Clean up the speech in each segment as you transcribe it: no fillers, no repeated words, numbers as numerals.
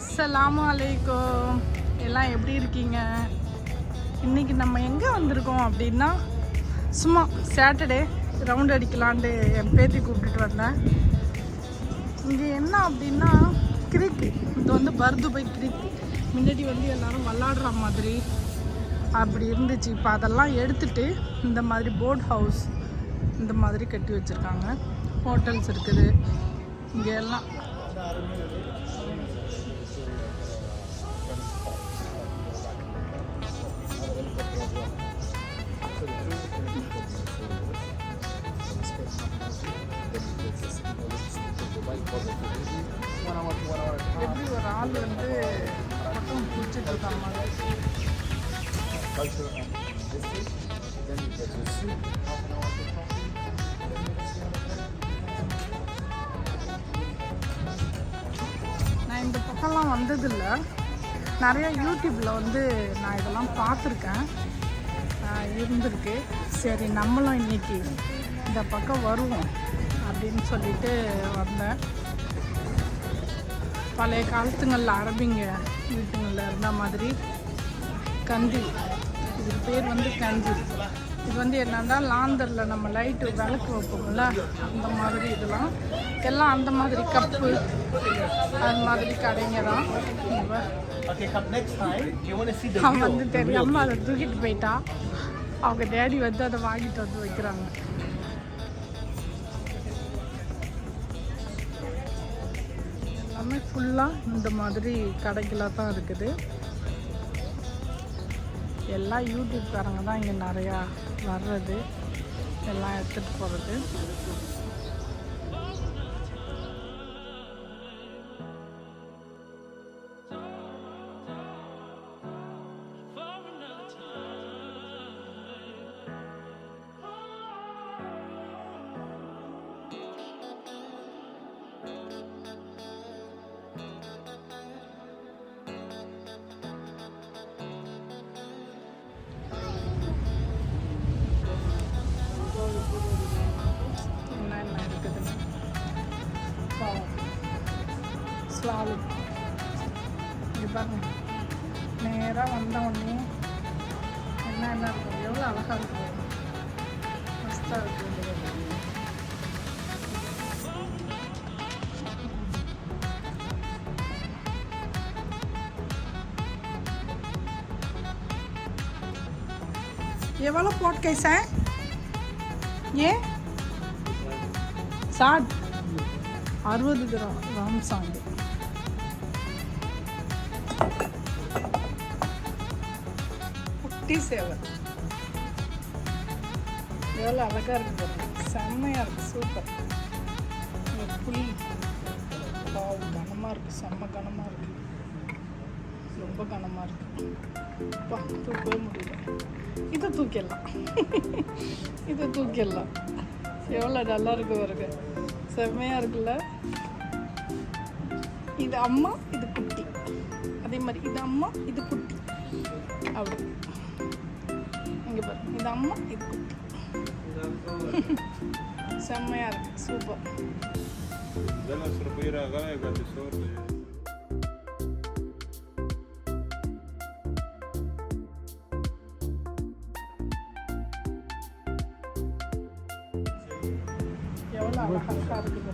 அஸ்ஸலாமு அலைக்கும். எல்லாம் எப்படி இருக்கீங்க? இன்றைக்கி நம்ம எங்கே வந்திருக்கோம் அப்படின்னா, சும்மா சாட்டர்டே ரவுண்ட் அடிக்கலான்ட்டு என் பேத்தி கூப்பிட்டுட்டு வந்தேன். இங்கே என்ன அப்படின்னா கிரிக், இது வந்து பர்துபை கிரிக். முன்னாடி வந்து எல்லோரும் விளாடுற மாதிரி அப்படி இருந்துச்சு. இப்போ அதெல்லாம் எடுத்துகிட்டு இந்த மாதிரி போட் ஹவுஸ் இந்த மாதிரி கட்டி வச்சுருக்காங்க. ஹோட்டல்ஸ் இருக்குது இங்கே எல்லாம். எப்படி ஒரு ஆள் வந்து மட்டும் பிடிச்சிட்டு இருக்காங்க. நான் இந்த பக்கம்லாம் வந்ததில்லை. நிறைய யூடியூப்பில் வந்து நான் இதெல்லாம் பார்த்துருக்கேன், இருந்திருக்கு. சரி நம்மளும் இன்றைக்கி இந்த பக்கம் வருவோம் அப்படின்னு சொல்லிட்டு வந்தேன். பழைய காலத்துங்களில் அரபிங்க வீட்டுங்களில் இருந்த மாதிரி கஞ்சி, இது பேர் வந்து கஞ்சி. இது வந்து என்னன்னா லாந்தரில் நம்ம லைட்டு விளக்கு வைப்போம்ல, அந்த மாதிரி இதெல்லாம் எல்லாம் அந்த மாதிரி கப்பு அது மாதிரி கடைங்க தான். அவன் வந்து தெரியாமல் அதை தூக்கிட்டு போயிட்டா. அவங்க டேடி வந்து அதை வாங்கிட்டு வந்து வைக்கிறாங்க. எல்லாமே ஃபுல்லாக இந்த மாதிரி கடைகளாக தான் இருக்குது. எல்லாம் யூடியூப்காரங்க தான் இங்கே நிறையா வர்றது, எல்லாம் எடுத்துகிட்டு போகிறது. ஸ்லாலும் இது பாருங்க, நேராக வந்த உடனே என்ன இருக்கும், எவ்வளோ அழகாக இருக்குது, மஸ்தாக இருக்குது. எவ்வளோ போட் கைசா ஏ 60 கிராம் சாந்து. குட்டி சேவை எவ்வளோ அழகாக இருக்குது, செம்மையாக இருக்குது, சூப்பர். புளி கனமாக இருக்குது, செம்ம கனமாக இருக்குது, ரொம்ப கனமாக இருக்குது. தூக்கவே முடியல. இதை தூக்கிடலாம் இதை தூக்கிடலாம். எவ்வளோ நல்லா இருக்கு பாருங்க, செம்மையாக இருக்குல்ல. இது அம்மா, இது குட்டி. அதே மாதிரி இது அம்மா, இது குட்டி. அப்படி இங்கே பாருங்க, இது அம்மா, இது குட்டி. செம்மையாக இருக்கு, சூப்பர். எவ்வளோ அழகாக இருக்குது.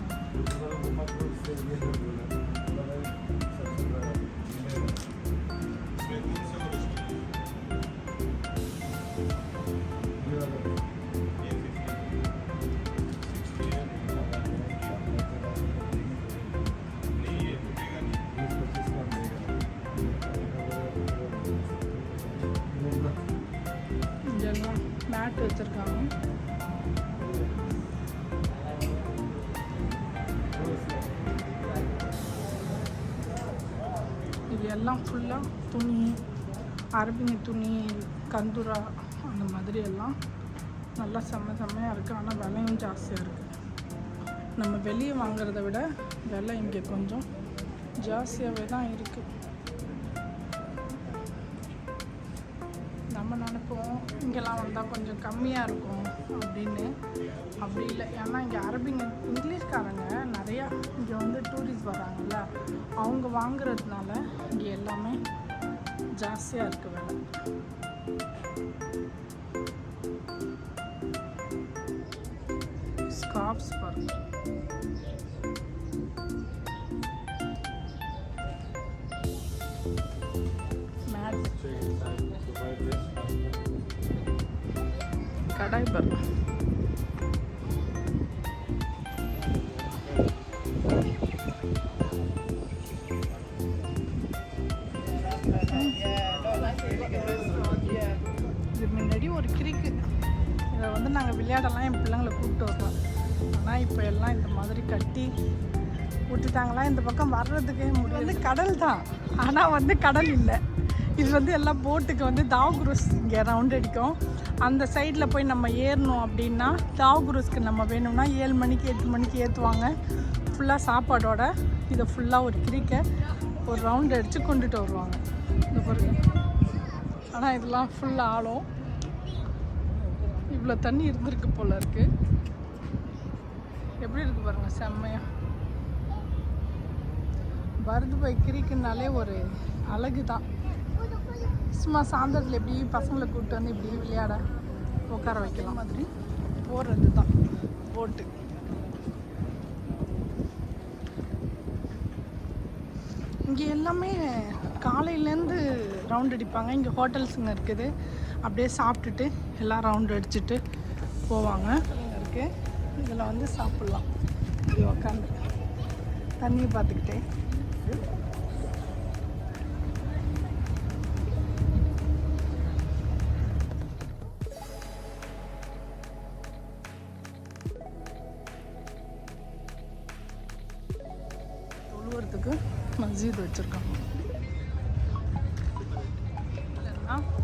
இதெல்லாம் மேட் வச்சுருக்காங்க. இது எல்லாம் ஃபுல்லாக துணி, அரபிங்க துணி, கந்துரா அந்த மாதிரி எல்லாம் நல்லா செம்மையாக இருக்குது. ஆனால் விலையும் ஜாஸ்தியாக இருக்குது. நம்ம வெளியே வாங்குறத விட விலை இங்கே கொஞ்சம் ஜாஸ்தியாகவே தான் இருக்குது. நம்ம நினைப்போம் இங்கெல்லாம் வந்தால் கொஞ்சம் கம்மியாக இருக்கும் அப்படின்னு. அப்படி இல்லை, ஏன்னா இங்கே இங்கிலீஷ்காரங்க நிறையா இங்கே வந்து டூரிஸ்ட் வராங்கல்ல, அவங்க வாங்குறதுனால இங்கே எல்லாமே ஜாஸ்தியாக இருக்குது வேலை. ஸ்கார்ப்ஸ் பாருங்க, கடாய் பாருங்க. இது முன்னாடி ஒரு கிரிக்கு, இதை வந்து நாங்கள் விளையாடலாம் என் பிள்ளைங்களை கூப்பிட்டு வருவோம். ஆனால் இப்போ எல்லாம் இந்த மாதிரி கட்டி விட்டுட்டாங்களா, இந்த பக்கம் வர்றதுக்கு வந்து கடல் தான், ஆனால் வந்து கடல் இல்லை. இது வந்து எல்லாம் போட்டுக்கு வந்து தாவ்குரூஸ் இங்கே ரவுண்ட் அடிக்கும். அந்த சைடில் போய் நம்ம ஏறணும் அப்படின்னா தாவ்குரூஸ்க்கு நம்ம வேணும்னா 7 மணிக்கு 8 மணிக்கு ஏற்றுவாங்க. ஃபுல்லாக சாப்பாடோட இதை ஃபுல்லாக ஒரு கிரிக்கை ஒரு ரவுண்ட் அடித்து கொண்டுட்டு வருவாங்க. இந்த பாருங்க, ஆனால் இதெல்லாம் ஃபுல்லாக ஆளும். இவ்வளோ தண்ணி இருந்திருக்கு போல இருக்குது. எப்படி இருக்குது பாருங்கள், செம்மையாக. பருதுபாய் கிரிக்குனாலே ஒரு அழகு தான். சும்மா சாயந்தரத்தில் எப்படி பசங்களை கூப்பிட்டு வந்து இப்படி விளையாட உட்கார வைக்கலாம் மாதிரி போடுறது தான் போட்டு. இங்கே எல்லாமே காலையிலேருந்து ரவுண்ட் அடிப்பாங்க. இங்கே ஹோட்டல்ஸுங்க இருக்குது, அப்படியே சாப்பிட்டுட்டு எல்லாம் ரவுண்ட் அடிச்சுட்டு போவாங்க. இருக்குது, இதில் வந்து சாப்பிட்லாம் இப்படி உக்காந்து தண்ணியை பார்த்துக்கிட்டே. தொழுவறதுக்கு மஸ்ஜித் வச்சுருக்காங்க.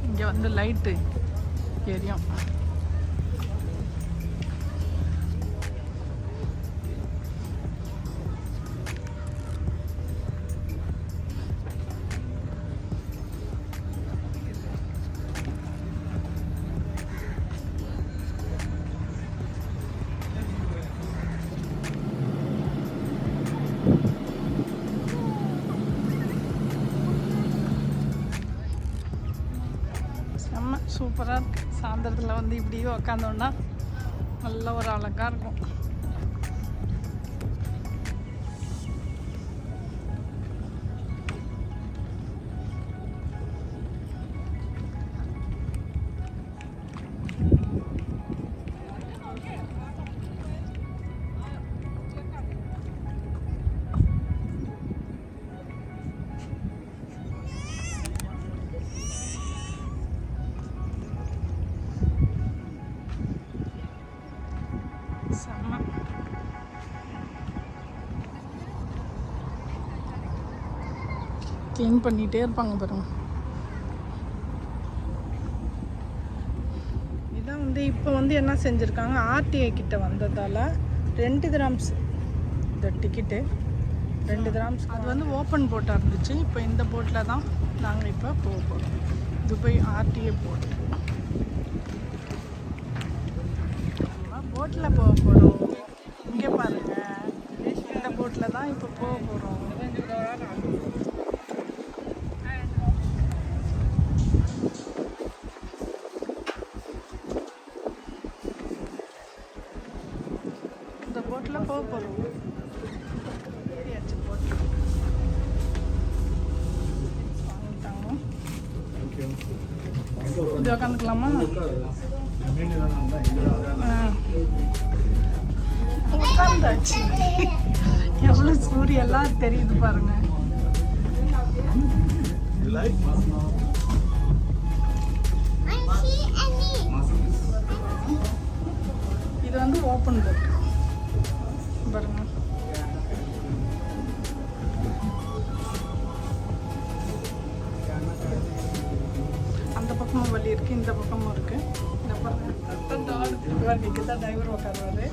இங்கே வந்து லைட்டு எரியும். சூப்பராக இருக்குது. சாயந்தரத்தில் வந்து இப்படியே உக்காந்தோன்னா நல்ல ஒரு அழகாக இருக்கும். க்ளீன் பண்ணிகிட்டே இருப்பாங்க பாருங்க. இதான் வந்து இப்போ வந்து என்ன செஞ்சுருக்காங்க, ஆர்டிஐ கிட்ட வந்ததால் 2 dirhams இந்த டிக்கெட்டு 2 dirhams. அது வந்து ஓப்பன் போட்டாக இருந்துச்சு. இப்போ இந்த போட்டில் தான் நாங்கள் இப்போ போக போகிறோம். Dubai RTI boat. போட்டில் போக போகிறோம். இங்கே பாருங்கள், இந்த போட்டில் தான் இப்போ போக போகிறோம். இந்த போட்டில் போக போகிறோம். ஏறியாச்சு போட்டு வாங்கிட்டாங்க. இது உக்காந்துக்கலாமா? உட்காந்தாச்சு. எவ்வளோ சூரியெல்லாம் தெரியுது பாருங்க. இது வந்து ஓப்பன் போட் பாருங்க. அந்த பக்கமும் வழி இருக்குது, இந்த பக்கமும் இருக்குது. இந்த பாருங்க, இங்கே தான் டிரைவர் உட்காருவாரு.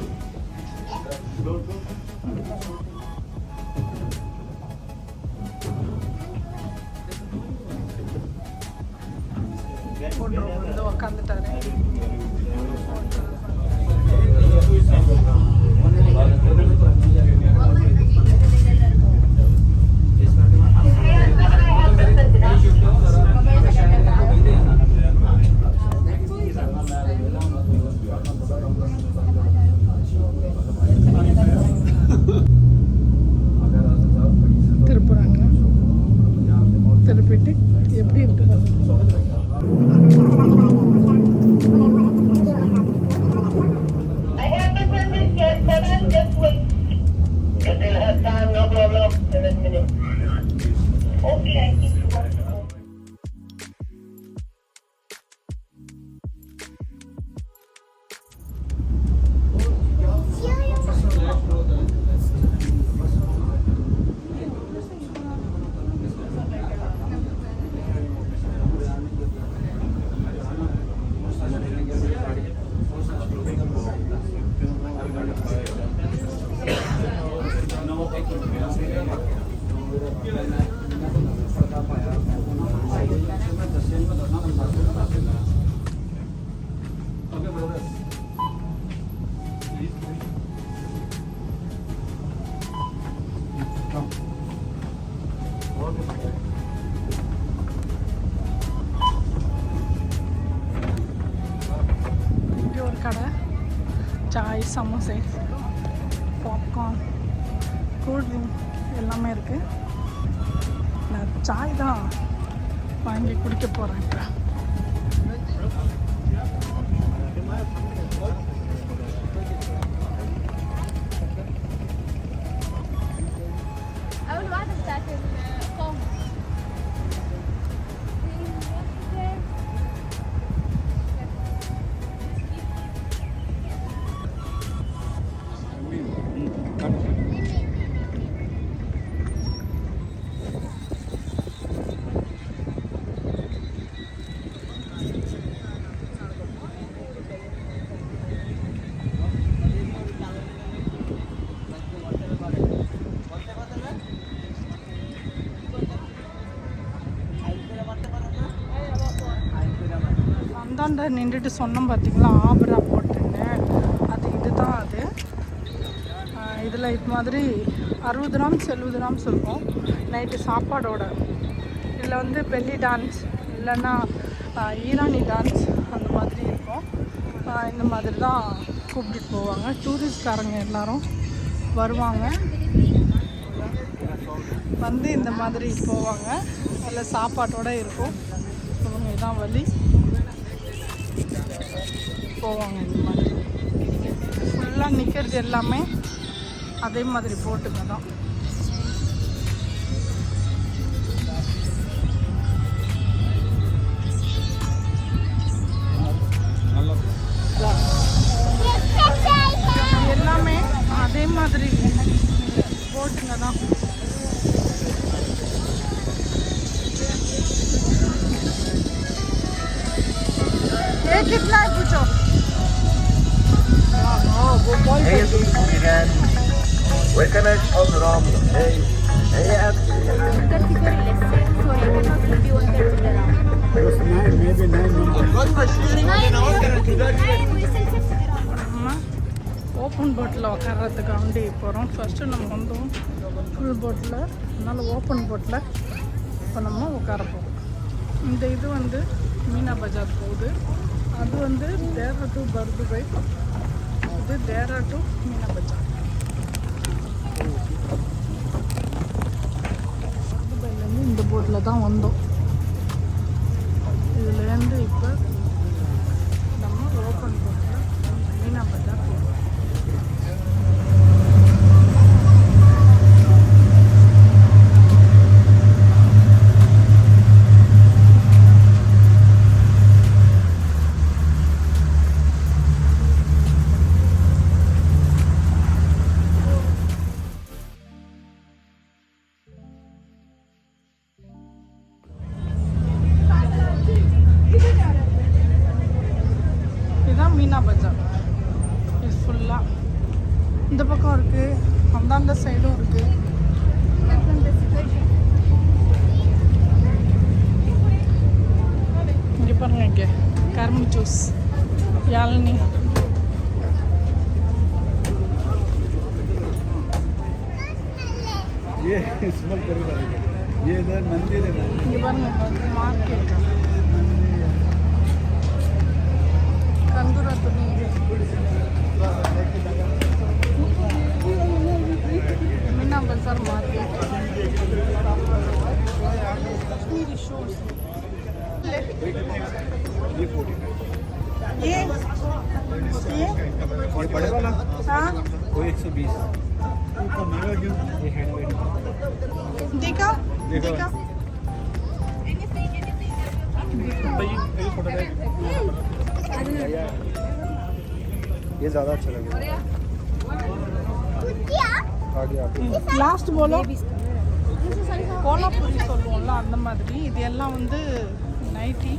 போட்டுருவோம். வந்து உக்காந்துட்டாரு. திருப்புறாங்க. திருப்பிட்டு எப்படி இருக்கு கடை சாய், சமோசை, பாப்கார்ன், கூல்ட்ரிங்க் எல்லாமே இருக்குது. நான் சாய் தான் வாங்கி குடிக்க போகிறேன். இப்போ அந்தாண்ட நின்றுட்டு சொன்னோம் பார்த்தீங்களா, ஆப்ரா போட்டுன்னு. அது இதுதான். அது இதில் இது மாதிரி 60 கிராம்ஸ் 70 கிராம்ஸ் இருக்கும் நைட்டு சாப்பாடோட. இதில் வந்து பெல்லி டான்ஸ் இல்லைன்னா ஈரானி டான்ஸ் அந்த மாதிரி இருக்கும். இந்த மாதிரி தான் கூப்பிட்டுட்டு போவாங்க. டூரிஸ்ட்காரங்க எல்லோரும் வருவாங்க, வந்து இந்த மாதிரி போவாங்க. அதில் சாப்பாட்டோடு இருக்கும். இவங்க இதான் வழி போவாங்க. இந்த மாதிரி ஃபுல்லாக நிற்கிறது எல்லாமே அதே மாதிரி போட்டுங்க தான். எல்லாமே அதே மாதிரி போட்டுங்க தான். कितना है पूछो? هي تدخل إيران وكانت أضرب هي ஓப்பன் போட்டில் உட்காரத்துக்காண்டி போகிறோம். ஃபஸ்ட்டு நம்ம வந்தோம் ஃபுல் போட்டில், அதனால் ஓப்பன் போட்டில் இப்போ நம்ம உட்கார போகிறோம். இந்த இது வந்து மீனா பஜார் போகுது. அது வந்து தேரா டு பர்துபை, இது தேரா டு மீனா பஜார். பர்துபைலேருந்து இந்த போட்டில் தான் வந்தோம். இதுலேருந்து இப்போ நம்ம ஓப்பன் போட்டில் மீனா பஜார் போகிறோம். மீனா பஜார் இது ஃபுல்லாக இந்த பக்கம் இருக்குது, அந்தாண்ட சைடும் இருக்குது. இங்கே பாருங்க இங்கே கரும்பு ஜூஸ் யாழ்னி ये स्मेल करेगा ये इधर मंदिर है இங்கே பாருங்க மார்க்கெட் கந்தூரா துணி மீனா பஜார் மார்க்கெட் काश्मीरी शूज ये बड़े वाला हाँ वो 120 उसका महंगा क्यों ये हैंडमेड देखा देखा ये ज़्यादा अच्छा लगेगा லாஸ்ட் போலோ கோலாப்பூரி சொல்லுவோம்ல அந்த மாதிரி இது எல்லாம் வந்து நைட்டி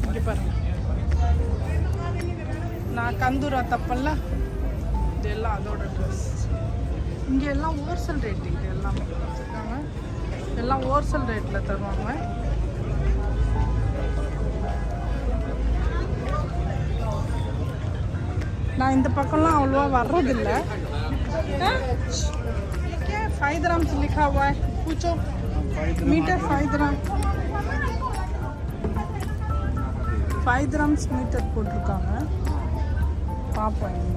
இங்கே பாருங்க நான் கந்தூரா தப்பல்ல இது எல்லாம் அதோட ட்ரெஸ் இங்கே எல்லாம் ஹோல்சேல் ரேட்டு இது எல்லாமே வச்சுருக்காங்க எல்லாம் ஹோல்சேல் ரேட்டில் தருவாங்க நான் இந்த பக்கம்லாம் அவ்வளோவா வர்றதில்லை 5 ग्राम्स लिखा हुआ है पूछो मीटर 5 ग्राम 5 ग्राम्स மீட்டர் போட்டிருக்காங்க பார்ப்போம் என்ன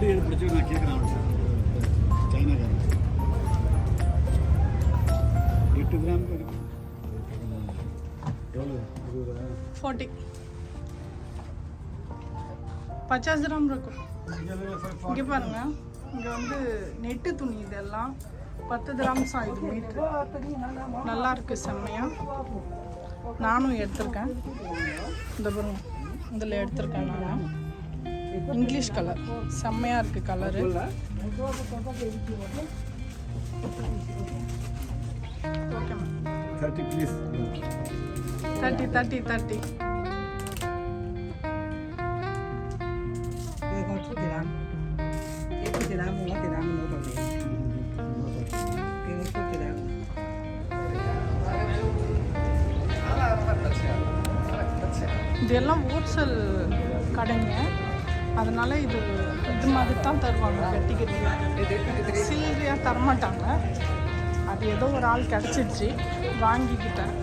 எடு பிடிச்சி நான் கேட்குறேன் சைனாக்காரன் 8 ग्राम எவ்வளோ 40 50 கிராம் இருக்கும் இங்கே பாருங்க இங்கே வந்து நெட்டு துணி இதெல்லாம் 10 கிராம்ஸ் இது மீட்ரு நல்லா இருக்கு செம்மையா நானும் எடுத்திருக்கேன் இந்த பாருங்க இதில் எடுத்திருக்கேன் நான் இங்கிலீஷ் கலர் செம்மையாக இருக்குது கலரு ஓகே மேம் 30 ப்ளீஸ் 30 இதெல்லாம் ஹோல்சேல் கடைங்க அதனால இது மாதிரி தான் தருவாங்க கட்டிக்கிறது சில்லறையாக தரமாட்டாங்க அது ஏதோ ஒரு ஆள் கிடச்சிடுச்சு வாங்கிக்கிட்டேன்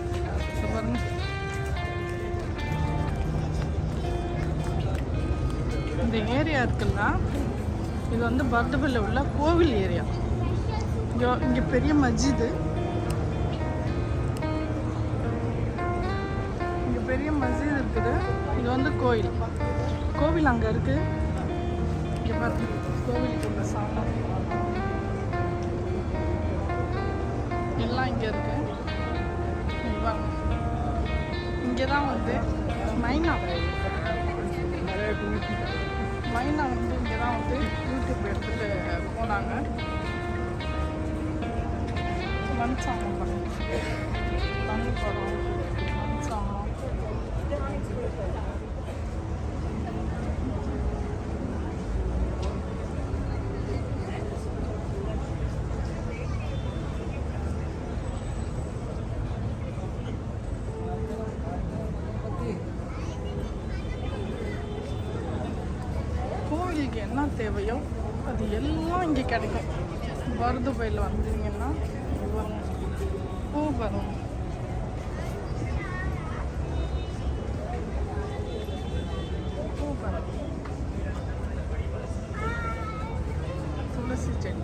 இந்த ஏரியா இருக்குல்ல இது வந்து பர்தபல்ல உள்ள கோவில் ஏரியா இங்கே பெரிய மஸ்ஜிது இங்கே பெரிய மஸ்ஜித் இருக்குது இது வந்து கோவில் அங்கே இருக்குது இங்கே பாருங்க கோவிலுக்குள்ள சாமம் எல்லாம் இங்கே இருக்கு இங்கே தான் வந்து மைனா வந்து இங்கே தான் வந்து யூடியூப் எடுத்துகிட்டு போனாங்க மண் சாமம் பாருங்க தண்ணி படம் மண் சாமம் கோவிலுக்கு என்ன தேவையோ அது எல்லாம் இங்கே கிடைக்கும் பர்துபையில் வந்தீங்கன்னா பூ பாருங்க பூ பாருங்க துளசி செடி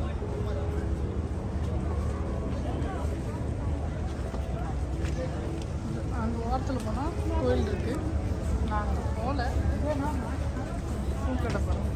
அந்த ஓரத்தில் போனால் கோயில் இருக்குது நாங்கள் போகல பூக்கடை பாருங்க